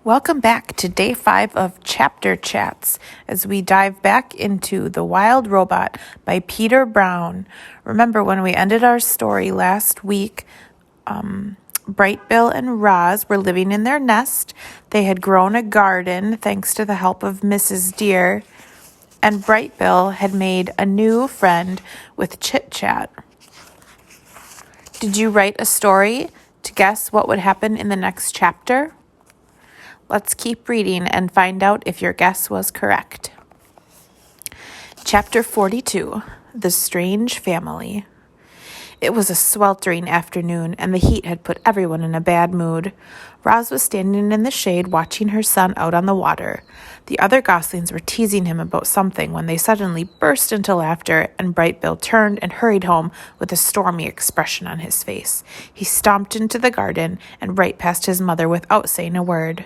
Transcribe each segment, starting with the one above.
Welcome back to day 5 of Chapter Chats as we dive back into The Wild Robot by Peter Brown. Remember when we ended our story last week, Bright Bill and Roz were living in their nest. They had grown a garden thanks to the help of Mrs. Deer, and Bright Bill had made a new friend with Chit Chat. Did you write a story to guess what would happen in the next chapter? Let's keep reading and find out if your guess was correct. Chapter 42, The Strange Family. It was a sweltering afternoon, and the heat had put everyone in a bad mood. Roz was standing in the shade watching her son out on the water. The other goslings were teasing him about something when they suddenly burst into laughter, and Bright Bill turned and hurried home with a stormy expression on his face. He stomped into the garden and right past his mother without saying a word.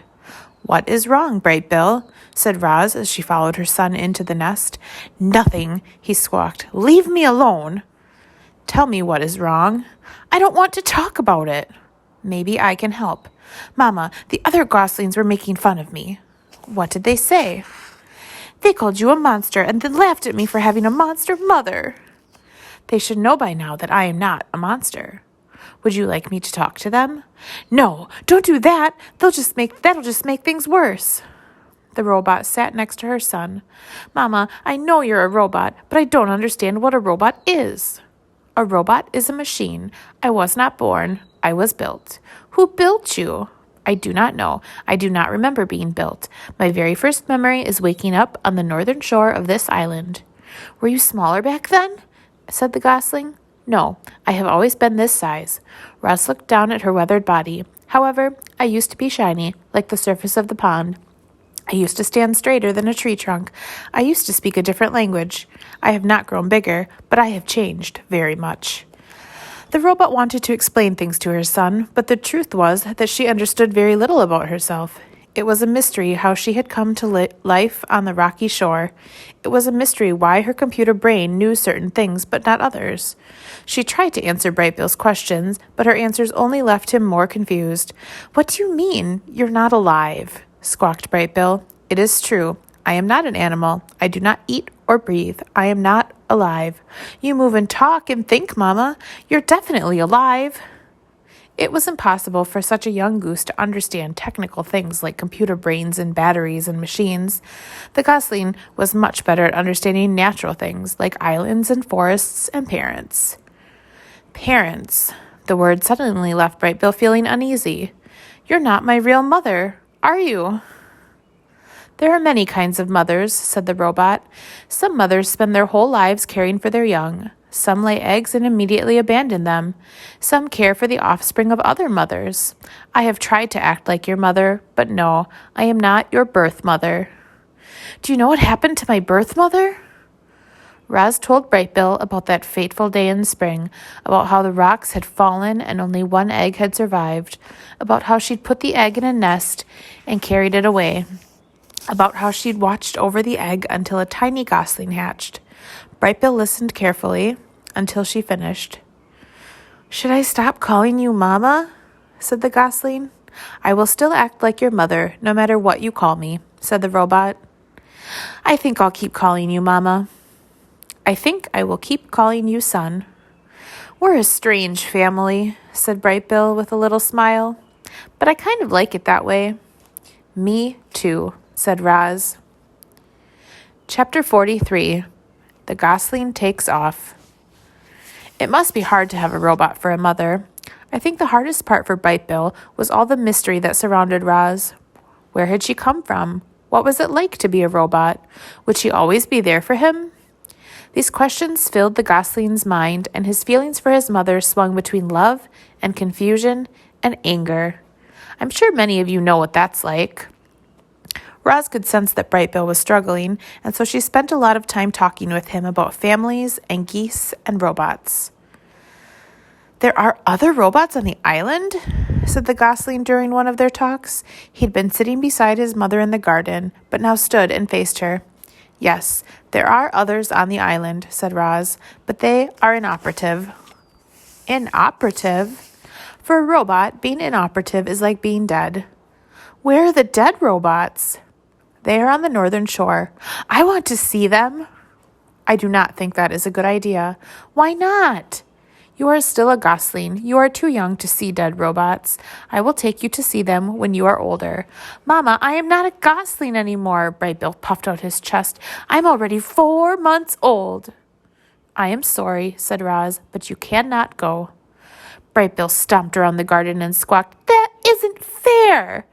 "What is wrong, Bright Bill?" said Roz as she followed her son into the nest. "Nothing," he squawked. "Leave me alone." "Tell me what is wrong." "I don't want to talk about it." "Maybe I can help." "Mama, the other goslings were making fun of me." "What did they say?" "They called you a monster and then laughed at me for having a monster mother." "They should know by now that I am not a monster." "Would you like me to talk to them?" "No, don't do that. That'll just make things worse." The robot sat next to her son. "Mama, I know you're a robot, but I don't understand what a robot is." "A robot is a machine. I was not born. I was built." "Who built you?" "I do not know. I do not remember being built. My very first memory is waking up on the northern shore of this island." "Were you smaller back then?" said the gosling. "No, I have always been this size." Roz looked down at her weathered body. "However, I used to be shiny, like the surface of the pond. I used to stand straighter than a tree trunk. I used to speak a different language. I have not grown bigger, but I have changed very much." The robot wanted to explain things to her son, but the truth was that she understood very little about herself. It was a mystery how she had come to life on the rocky shore. It was a mystery why her computer brain knew certain things but not others. She tried to answer Bright Bill's questions, but her answers only left him more confused. "What do you mean, you're not alive?" squawked Bright Bill. "It is true. I am not an animal. I do not eat or breathe. I am not alive." "You move and talk and think, Mama. You're definitely alive." It was impossible for such a young goose to understand technical things like computer brains and batteries and machines. The gosling was much better at understanding natural things like islands and forests and parents. Parents. The word suddenly left Bright Bill feeling uneasy. "You're not my real mother, are you?" "There are many kinds of mothers," said the robot. "Some mothers spend their whole lives caring for their young. Some lay eggs and immediately abandon them. Some care for the offspring of other mothers. I have tried to act like your mother, but no, I am not your birth mother." "Do you know what happened to my birth mother?" Roz told Bright Bill about that fateful day in spring, about how the rocks had fallen and only one egg had survived, about how she'd put the egg in a nest and carried it away, about how she'd watched over the egg until a tiny gosling hatched. Bright Bill listened carefully until she finished. "Should I stop calling you Mama?" said the gosling. "I will still act like your mother, no matter what you call me," said the robot. "I think I'll keep calling you Mama." "I think I will keep calling you son." "We're a strange family," said Bright Bill with a little smile. "But I kind of like it that way." "Me too," said Roz. Chapter 43. The Gosling Takes Off. It must be hard to have a robot for a mother. I think the hardest part for Bright Bill was all the mystery that surrounded Roz. Where had she come from? What was it like to be a robot? Would she always be there for him? These questions filled the gosling's mind, and his feelings for his mother swung between love and confusion and anger. I'm sure many of you know what that's like. Roz could sense that Bright Bill was struggling, and so she spent a lot of time talking with him about families and geese and robots. "There are other robots on the island?" said the gosling during one of their talks. He'd been sitting beside his mother in the garden, but now stood and faced her. "Yes, there are others on the island," said Roz, "but they are inoperative." "Inoperative?" "For a robot, being inoperative is like being dead." Where are the dead robots? They are on the northern shore. I want to see them. I do not think that is a good idea. Why not? You are still a gosling. You are too young to see dead robots. I will take you to see them when you are older. Mama, I am not a gosling anymore. Bright Bill puffed out his chest. I'm already 4 months old. I am sorry, said Roz, but you cannot go. Bright Bill stomped around the garden and squawked, That isn't fair.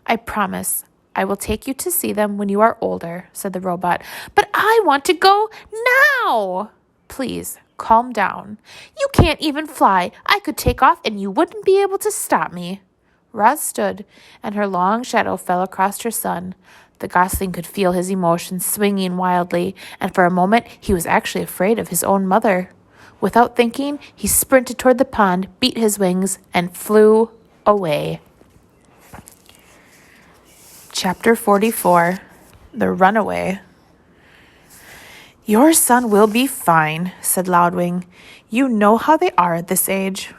I promise I will take you to see them when you are older, said the robot. But I want to go now. Please, calm down. You can't even fly. I could take off and you wouldn't be able to stop me. Roz stood, and her long shadow fell across her son. The gosling could feel his emotions swinging wildly, and for a moment he was actually afraid of his own mother. Without thinking, he sprinted toward the pond, beat his wings, and flew away. Chapter 44, The Runaway. Your son will be fine, said Loudwing. You know how they are at this age.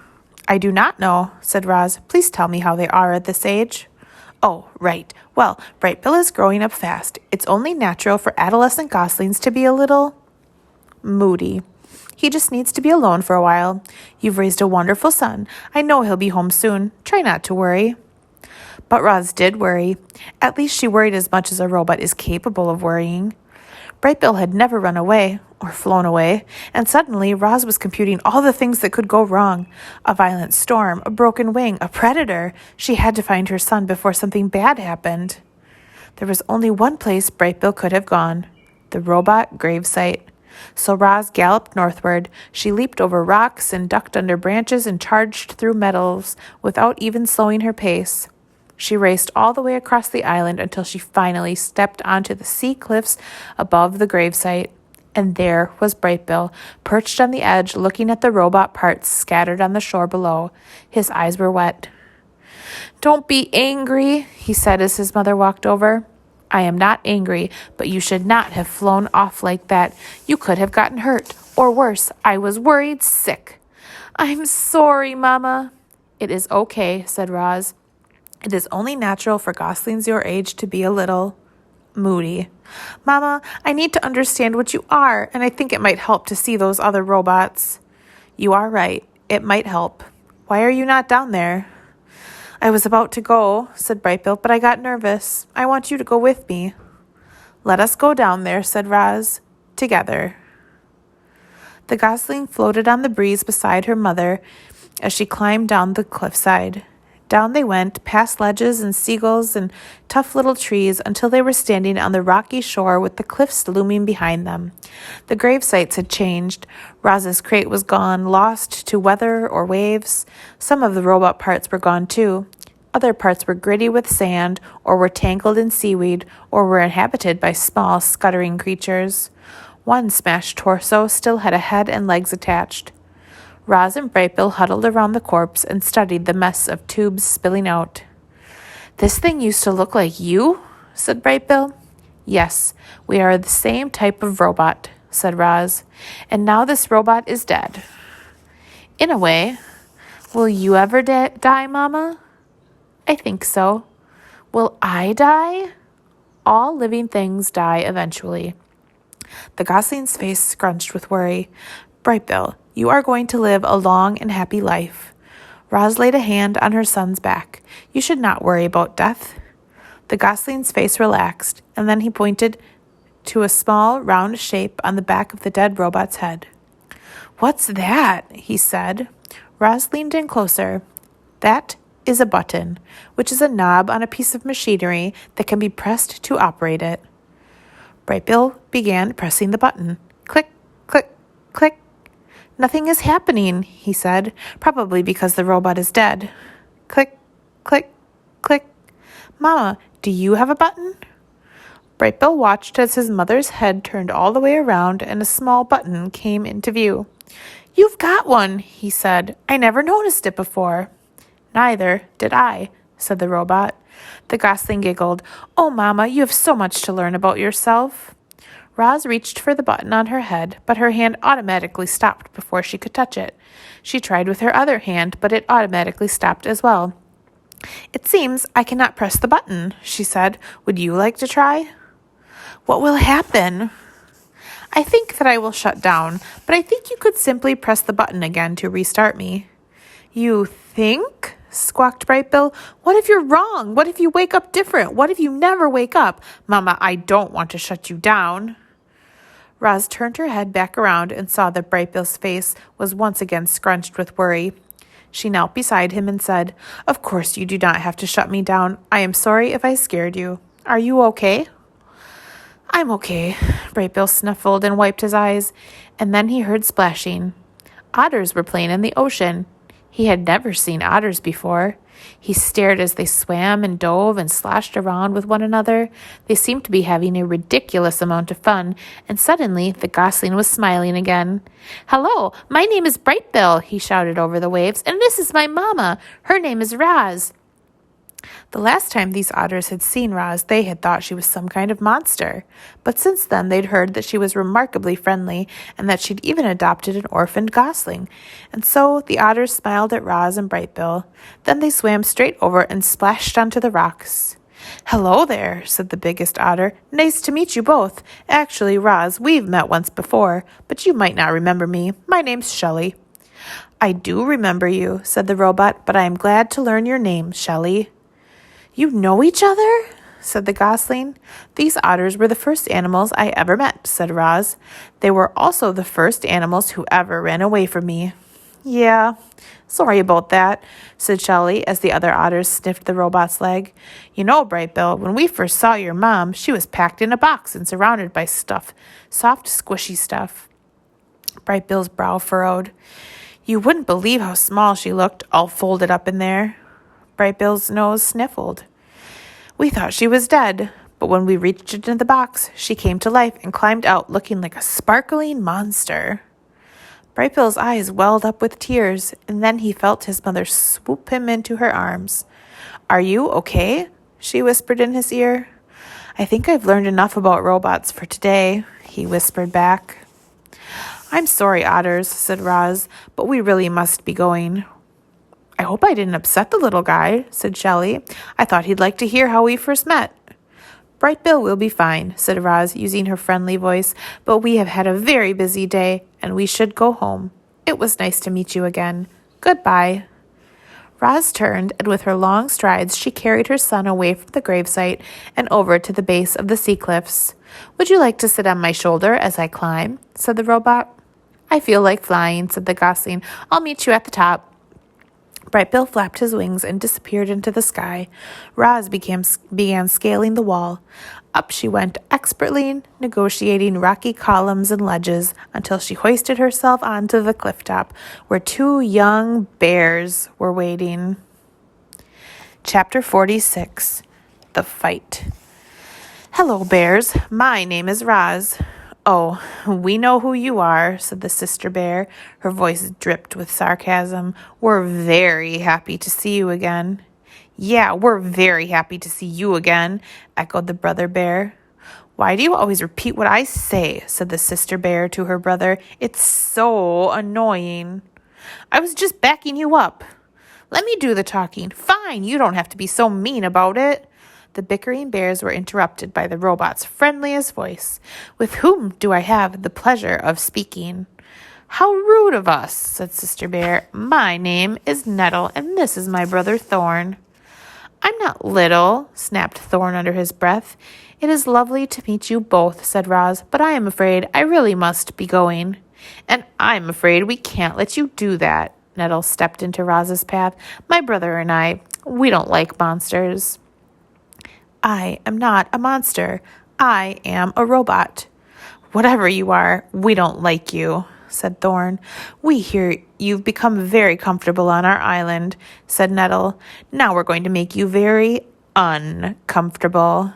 I do not know, said Roz. Please tell me how they are at this age. Oh, right. Well, Bright Bill is growing up fast. It's only natural for adolescent goslings to be a little moody. He just needs to be alone for a while. You've raised a wonderful son. I know he'll be home soon. Try not to worry. But Roz did worry. At least she worried as much as a robot is capable of worrying. Bright Bill had never run away or flown away, and suddenly Roz was computing all the things that could go wrong. A violent storm, a broken wing, a predator. She had to find her son before something bad happened. There was only one place Bright Bill could have gone, the robot gravesite. So Roz galloped northward. She leaped over rocks and ducked under branches and charged through meadows without even slowing her pace. She raced all the way across the island until she finally stepped onto the sea cliffs above the gravesite. And there was Bright Bill, perched on the edge, looking at the robot parts scattered on the shore below. His eyes were wet. Don't be angry, he said as his mother walked over. I am not angry, but you should not have flown off like that. You could have gotten hurt, or worse, I was worried sick. I'm sorry, Mama. It is okay, said Roz. It is only natural for goslings your age to be a little moody. Mama, I need to understand what you are, and I think it might help to see those other robots. You are right. It might help. Why are you not down there? I was about to go, said Bright Bill, but I got nervous. I want you to go with me. Let us go down there, said Roz. Together. The gosling floated on the breeze beside her mother as she climbed down the cliffside. Down they went, past ledges and seagulls and tough little trees, until they were standing on the rocky shore with the cliffs looming behind them. The grave sites had changed. Roz's crate was gone, lost to weather or waves. Some of the robot parts were gone too. Other parts were gritty with sand, or were tangled in seaweed, or were inhabited by small, scuttering creatures. One smashed torso still had a head and legs attached. Roz and Bright Bill huddled around the corpse and studied the mess of tubes spilling out. This thing used to look like you, said Bright Bill. Yes, we are the same type of robot, said Roz. And now this robot is dead. In a way. Will you ever die, Mama? I think so. Will I die? All living things die eventually. The gosling's face scrunched with worry. Bright Bill, you are going to live a long and happy life. Roz laid a hand on her son's back. You should not worry about death. The gosling's face relaxed, and then he pointed to a small, round shape on the back of the dead robot's head. What's that? He said. Roz leaned in closer. That is a button, which is a knob on a piece of machinery that can be pressed to operate it. Bright Bill began pressing the button. Click, click, click. Nothing is happening, he said, probably because the robot is dead. Click, click, click. Mama, do you have a button? Bright Bill watched as his mother's head turned all the way around and a small button came into view. You've got one, he said. I never noticed it before. Neither did I, said the robot. The gosling giggled. Oh, Mama, you have so much to learn about yourself. Roz reached for the button on her head, but her hand automatically stopped before she could touch it. She tried with her other hand, but it automatically stopped as well. It seems I cannot press the button, she said. Would you like to try? What will happen? I think that I will shut down, but I think you could simply press the button again to restart me. You think? Squawked Brightbill. What if you're wrong? What if you wake up different? What if you never wake up? Mama, I don't want to shut you down. Roz turned her head back around and saw that Brightbill's face was once again scrunched with worry. She knelt beside him and said, Of course you do not have to shut me down. I am sorry if I scared you. Are you okay? I'm okay, Brightbill snuffled and wiped his eyes, and then he heard splashing. Otters were playing in the ocean. He had never seen otters before. He stared as they swam and dove and sloshed around with one another. They seemed to be having a ridiculous amount of fun, and suddenly the gosling was smiling again. Hello, my name is Brightbill, he shouted over the waves, and this is my mama. Her name is Roz. The last time these otters had seen Roz, they had thought she was some kind of monster. But since then, they'd heard that she was remarkably friendly and that she'd even adopted an orphaned gosling. And so the otters smiled at Roz and Brightbill. Then they swam straight over and splashed onto the rocks. Hello there, said the biggest otter. Nice to meet you both. Actually, Roz, we've met once before, but you might not remember me. My name's Shelley. I do remember you, said the robot, but I am glad to learn your name, Shelley. You know each other? Said the gosling. These otters were the first animals I ever met, said Roz. They were also the first animals who ever ran away from me. Yeah, sorry about that, said Shelley as the other otters sniffed the robot's leg. You know, Brightbill, when we first saw your mom, she was packed in a box and surrounded by stuff, soft, squishy stuff. Brightbill's brow furrowed. You wouldn't believe how small she looked, all folded up in there. Brightbill's nose sniffled. We thought she was dead, but when we reached into the box, she came to life and climbed out looking like a sparkling monster. Brightbill's eyes welled up with tears, and then he felt his mother swoop him into her arms. Are you okay? She whispered in his ear. I think I've learned enough about robots for today, he whispered back. I'm sorry, otters, said Roz, but we really must be going. I hope I didn't upset the little guy, said Shelley. I thought he'd like to hear how we first met. Brightbill will be fine, said Roz, using her friendly voice, but we have had a very busy day, and we should go home. It was nice to meet you again. Goodbye. Roz turned, and with her long strides, she carried her son away from the gravesite and over to the base of the sea cliffs. Would you like to sit on my shoulder as I climb? Said the robot. I feel like flying, said the gosling. I'll meet you at the top. Brightbill flapped his wings and disappeared into the sky. Roz began scaling the wall. Up she went, expertly negotiating rocky columns and ledges until she hoisted herself onto the cliff top, where two young bears were waiting. Chapter 46. The Fight. Hello, bears. My name is Roz. Oh, we know who you are, said the sister bear. Her voice dripped with sarcasm. We're very happy to see you again. Yeah, we're very happy to see you again, echoed the brother bear. Why do you always repeat what I say, said the sister bear to her brother. It's so annoying. I was just backing you up. Let me do the talking. Fine, you don't have to be so mean about it. The bickering bears were interrupted by the robot's friendliest voice. With whom do I have the pleasure of speaking? How rude of us, said Sister Bear. My name is Nettle, and this is my brother Thorn. I'm not little, snapped Thorn under his breath. It is lovely to meet you both, said Roz, but I am afraid I really must be going. And I'm afraid we can't let you do that. Nettle stepped into Roz's path. My brother and we don't like monsters. I am not a monster. I am a robot. Whatever you are, we don't like you, said Thorn. We hear you've become very comfortable on our island, said Nettle. Now we're going to make you very uncomfortable.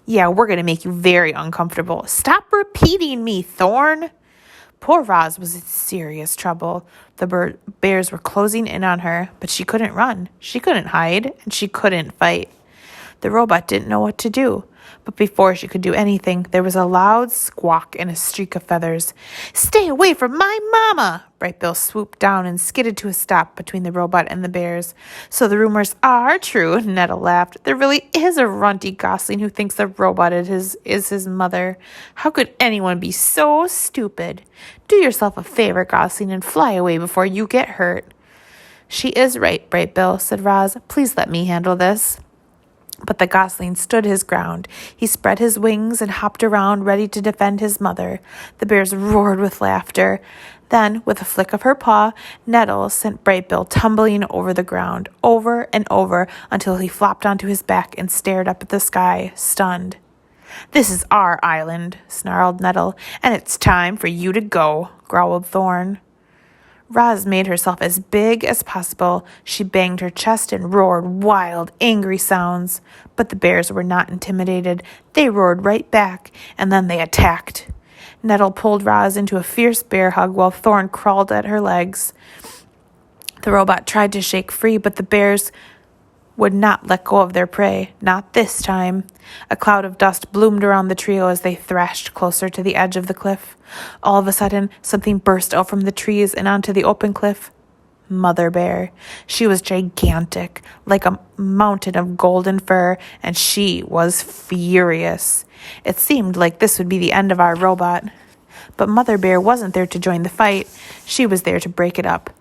Yeah, we're going to make you very uncomfortable. Stop repeating me, Thorn. Poor Roz was in serious trouble. The bears were closing in on her, but she couldn't run, she couldn't hide, and she couldn't fight. The robot didn't know what to do. But before she could do anything, there was a loud squawk and a streak of feathers. "Stay away from my mama!" Bright Bill swooped down and skidded to a stop between the robot and the bears. "So the rumors are true," Nettle laughed. "There really is a runty gosling who thinks the robot is his mother. How could anyone be so stupid? Do yourself a favor, Gosling, and fly away before you get hurt." "She is right, Bright Bill," said Roz. "Please let me handle this." But the gosling stood his ground. He spread his wings and hopped around, ready to defend his mother. The bears roared with laughter. Then, with a flick of her paw, Nettle sent Bright Bill tumbling over the ground, over and over, until he flopped onto his back and stared up at the sky, stunned. "This is our island," snarled Nettle, "and it's time for you to go," growled Thorn. Roz made herself as big as possible. She banged her chest and roared wild, angry sounds. But the bears were not intimidated. They roared right back, and then they attacked. Nettle pulled Roz into a fierce bear hug while Thorn crawled at her legs. The robot tried to shake free, but the bears would not let go of their prey, not this time. A cloud of dust bloomed around the trio as they thrashed closer to the edge of the cliff. All of a sudden, something burst out from the trees and onto the open cliff. Mother Bear. She was gigantic, like a mountain of golden fur, and she was furious. It seemed like this would be the end of our robot. But Mother Bear wasn't there to join the fight. She was there to break it up.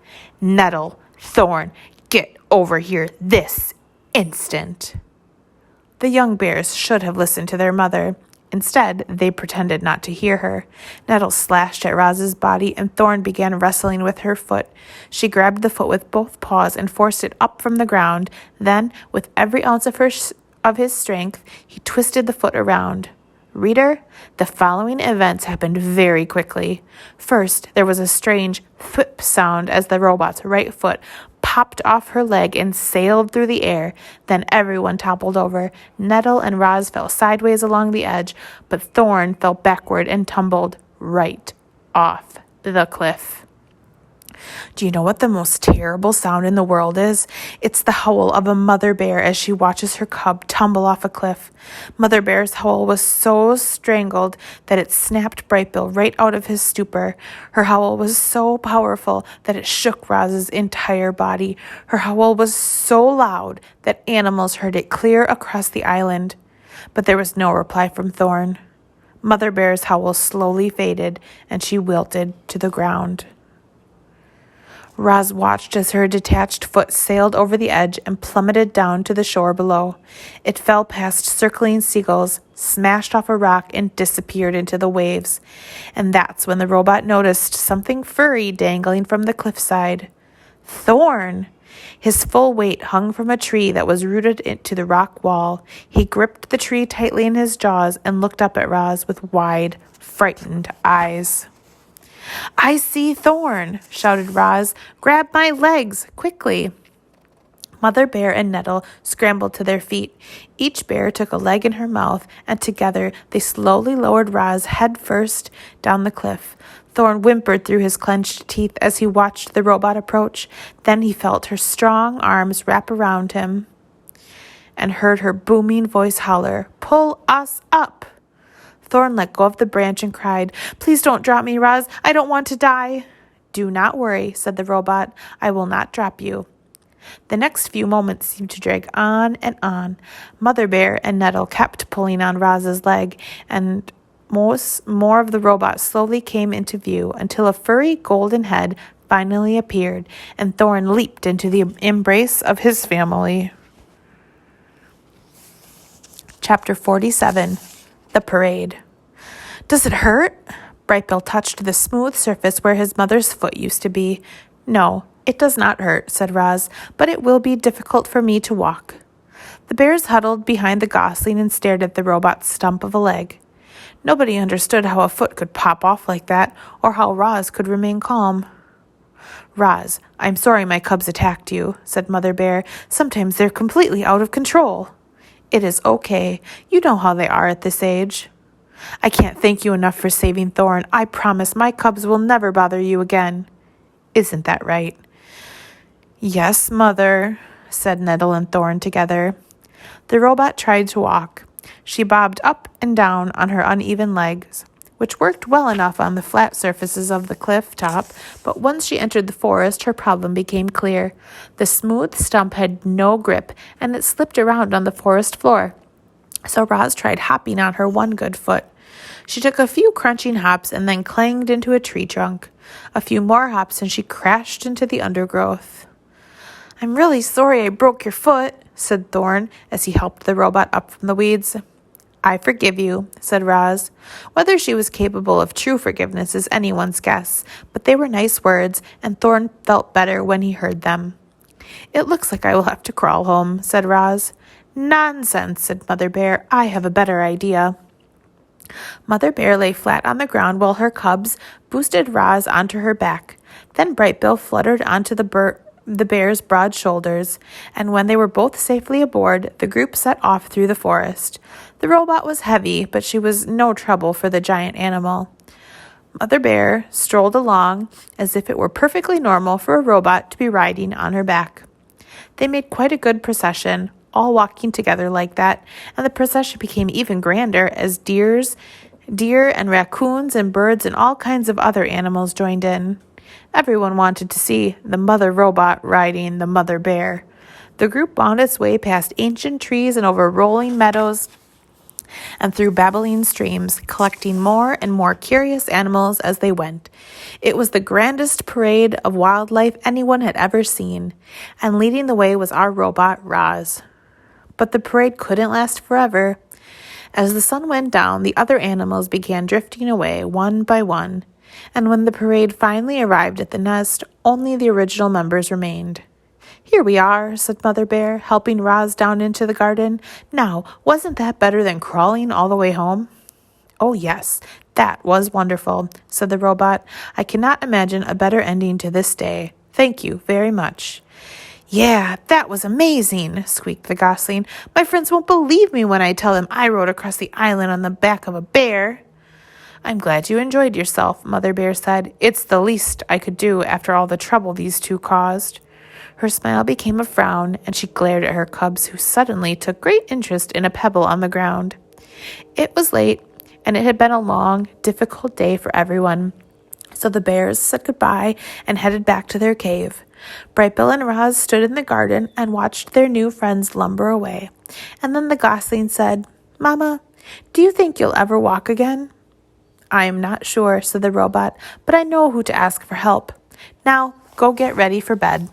"Nettle, Thorn, get over here this instant." The young bears should have listened to their mother. Instead, they pretended not to hear her. Nettle slashed at Roz's body, and Thorn began wrestling with her foot. She grabbed the foot with both paws and forced it up from the ground. Then, with every ounce of his strength, he twisted the foot around. Reader, the following events happened very quickly. First, there was a strange thwip sound as the robot's right foot popped off her leg and sailed through the air. Then everyone toppled over. Nettle and Roz fell sideways along the edge, but Thorn fell backward and tumbled right off the cliff. Do you know what the most terrible sound in the world is? It's the howl of a mother bear as she watches her cub tumble off a cliff. Mother Bear's howl was so strangled that it snapped Bright Bill right out of his stupor. Her howl was so powerful that it shook Roz's entire body. Her howl was so loud that animals heard it clear across the island. But there was no reply from Thorn. Mother Bear's howl slowly faded, and she wilted to the ground. Roz watched as her detached foot sailed over the edge and plummeted down to the shore below. It fell past circling seagulls, smashed off a rock, and disappeared into the waves. And that's when the robot noticed something furry dangling from the cliffside. Thorn! His full weight hung from a tree that was rooted into the rock wall. He gripped the tree tightly in his jaws and looked up at Roz with wide, frightened eyes. "I see Thorn!" shouted Roz. "Grab my legs, quickly!" Mother Bear and Nettle scrambled to their feet. Each bear took a leg in her mouth, and together they slowly lowered Roz head first down the cliff. Thorn whimpered through his clenched teeth as he watched the robot approach. Then he felt her strong arms wrap around him and heard her booming voice holler, "Pull us up!" Thorn let go of the branch and cried, "Please don't drop me, Roz. I don't want to die." "Do not worry," said the robot. "I will not drop you." The next few moments seemed to drag on and on. Mother Bear and Nettle kept pulling on Roz's leg, and more of the robot slowly came into view until a furry golden head finally appeared, and Thorn leaped into the embrace of his family. Chapter 47. The Parade. "Does it hurt?" Bright Bill touched the smooth surface where his mother's foot used to be. "No, it does not hurt," said Roz, "but it will be difficult for me to walk." The bears huddled behind the gosling and stared at the robot's stump of a leg. Nobody understood how a foot could pop off like that, or how Roz could remain calm. "Roz, I'm sorry my cubs attacked you," said Mother Bear. "Sometimes they're completely out of control." "It is okay. You know how they are at this age." "I can't thank you enough for saving Thorn. I promise my cubs will never bother you again." "Isn't that right?" "Yes, Mother," said Nettle and Thorn together. The robot tried to walk. She bobbed up and down on her uneven legs, which worked well enough on the flat surfaces of the cliff top, but once she entered the forest, her problem became clear. The smooth stump had no grip, and it slipped around on the forest floor. So Roz tried hopping on her one good foot. She took a few crunching hops and then clanged into a tree trunk. A few more hops and she crashed into the undergrowth. "I'm really sorry I broke your foot," said Thorn as he helped the robot up from the weeds. "I forgive you," said Roz. Whether she was capable of true forgiveness is anyone's guess, but they were nice words, and Thorn felt better when he heard them. "It looks like I will have to crawl home," said Roz. "Nonsense," said Mother Bear. "I have a better idea." Mother Bear lay flat on the ground while her cubs boosted Roz onto her back. Then Bright Bill fluttered onto the bear's broad shoulders, and when they were both safely aboard, the group set off through the forest. The robot was heavy, but she was no trouble for the giant animal. Mother Bear strolled along as if it were perfectly normal for a robot to be riding on her back. They made quite a good procession, all walking together like that, and the procession became even grander as deer and raccoons and birds and all kinds of other animals joined in. Everyone wanted to see the mother robot riding the mother bear. The group wound its way past ancient trees and over rolling meadows and through babbling streams, collecting more and more curious animals as they went. It was the grandest parade of wildlife anyone had ever seen, and leading the way was our robot, Roz. But the parade couldn't last forever. As the sun went down, the other animals began drifting away one by one, and when the parade finally arrived at the nest, only the original members remained. "Here we are," said Mother Bear, helping Roz down into the garden. "Now, wasn't that better than crawling all the way home?" "Oh, yes, that was wonderful," said the robot. "I cannot imagine a better ending to this day. Thank you very much." "Yeah, that was amazing," squeaked the gosling. "My friends won't believe me when I tell them I rode across the island on the back of a bear." "I'm glad you enjoyed yourself," Mother Bear said. "It's the least I could do after all the trouble these two caused." Her smile became a frown, and she glared at her cubs, who suddenly took great interest in a pebble on the ground. It was late, and it had been a long, difficult day for everyone. So the bears said goodbye and headed back to their cave. Bright Bill and Roz stood in the garden and watched their new friends lumber away. And then the gosling said, "Mama, do you think you'll ever walk again?" "I am not sure," said the robot, "but I know who to ask for help. Now, go get ready for bed."